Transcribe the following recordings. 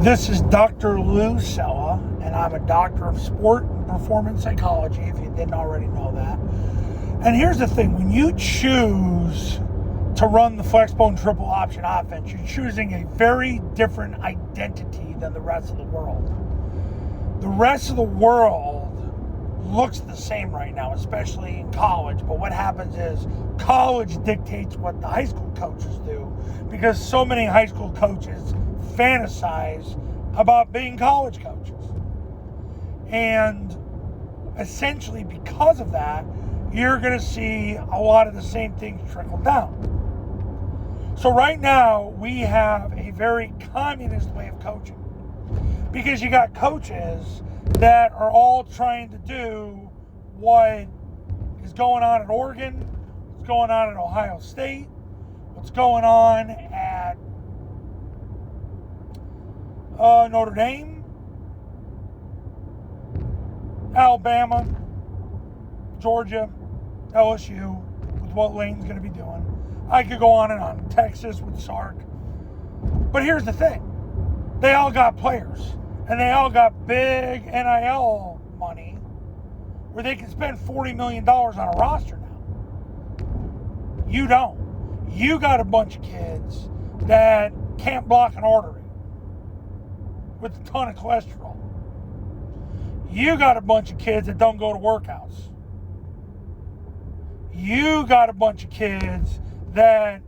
This is Dr. Lou Sella, and I'm a doctor of sport and performance psychology, if you didn't already know that. And here's the thing, when you choose to run the Flexbone triple option offense, you're choosing a very different identity than the rest of the world. The rest of the world looks the same right now, especially in college, but what happens is college dictates what the high school coaches do, because so many high school coaches fantasize about being college coaches. And essentially because of that, you're going to see a lot of the same things trickle down. So right now, we have a very communist way of coaching, because you got coaches that are all trying to do what is going on at Oregon, what's going on at Ohio State, what's going on at Notre Dame, Alabama, Georgia, LSU, with what Lane's going to be doing. I could go on and on. Texas with Sark. But here's the thing. They all got players, and they all got big NIL money where they can spend $40 million on a roster now. You don't. You got a bunch of kids that can't block an artery with a ton of cholesterol. You got a bunch of kids that don't go to workouts. You got a bunch of kids that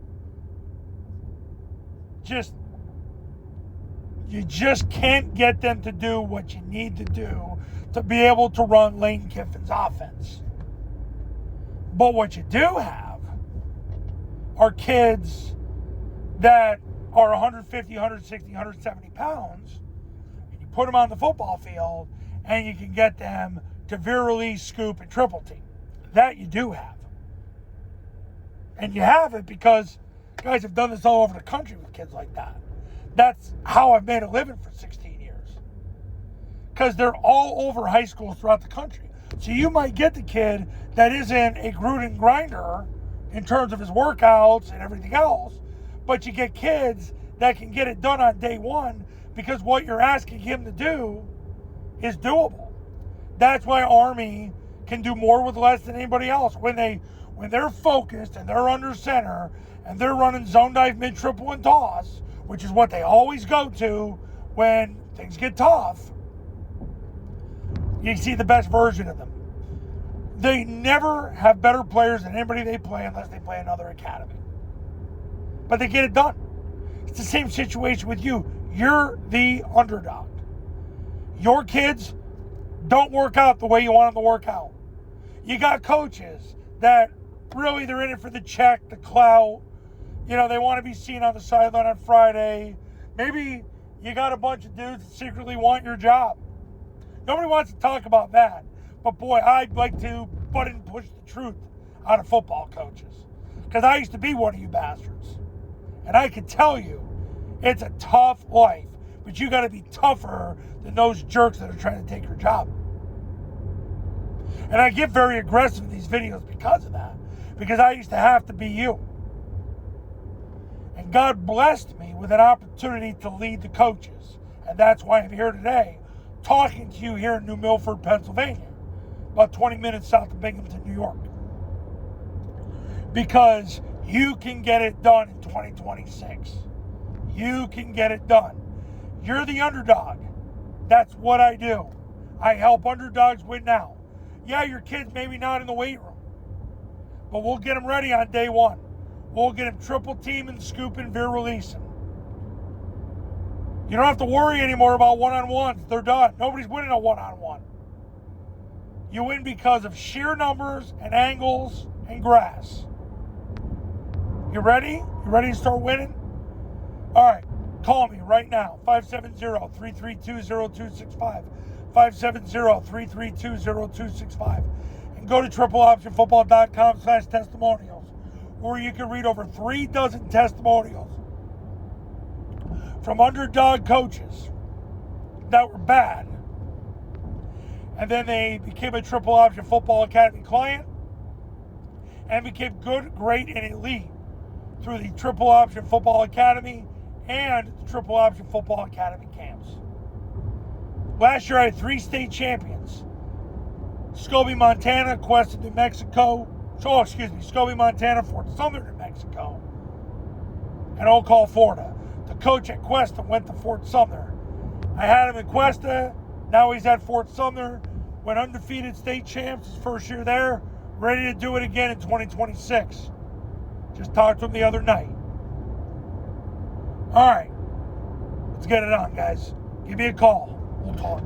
you just can't get them to do what you need to do to be able to run Lane Kiffin's offense. But what you do have are kids that are 150, 160, 170 pounds, and you put them on the football field, and you can get them to veer release, scoop, and triple team. That you do have. And you have it because guys have done this all over the country with kids like that. That's how I've made a living for 16 years. Because they're all over high schools throughout the country. So you might get the kid that isn't a Gruden grinder in terms of his workouts and everything else, but you get kids that can get it done on day one because what you're asking him to do is doable. That's why Army can do more with less than anybody else. When they're focused and they're under center and they're running zone dive, mid, triple, and toss, which is what they always go to when things get tough, you see the best version of them. They never have better players than anybody they play unless they play another academy. But they get it done. It's the same situation with you. You're the underdog. Your kids don't work out the way you want them to work out. You got coaches that really they're in it for the check, the clout. You know, they want to be seen on the sideline on Friday. Maybe you got a bunch of dudes that secretly want your job. Nobody wants to talk about that. But boy, I'd like to butt and push the truth out of football coaches. Because I used to be one of you bastards. And I can tell you, it's a tough life. But you got to be tougher than those jerks that are trying to take your job. And I get very aggressive in these videos because of that. Because I used to have to be you. And God blessed me with an opportunity to lead the coaches. And that's why I'm here today, talking to you here in New Milford, Pennsylvania, about 20 minutes south of Binghamton, New York. Because you can get it done in 2026. You can get it done. You're the underdog. That's what I do. I help underdogs win now. Yeah, your kid's maybe not in the weight room, but we'll get them ready on day one. We'll get them triple teaming, scooping, veer releasing. You don't have to worry anymore about one-on-ones. They're done. Nobody's winning a one-on-one. You win because of sheer numbers and angles and grass. You ready? You ready to start winning? All right. Call me right now, 570-332-0265, 570-332-0265, and go to tripleoptionfootball.com/testimonials, where you can read over 3 dozen testimonials from underdog coaches that were bad, and then they became a Triple Option Football Academy client and became good, great, and elite through the Triple Option Football Academy and the Triple Option Football Academy camps. Last year I had 3 state champions. Scobie, Montana, Cuesta, New Mexico. Scobie, Montana, Fort Sumner, New Mexico. And Oak Hall, Florida. The coach at Cuesta went to Fort Sumner. I had him in Cuesta. Now he's at Fort Sumner. Went undefeated state champs his first year there. Ready to do it again in 2026. Just talked to him the other night. All right. Let's get it on, guys. Give me a call. We'll talk.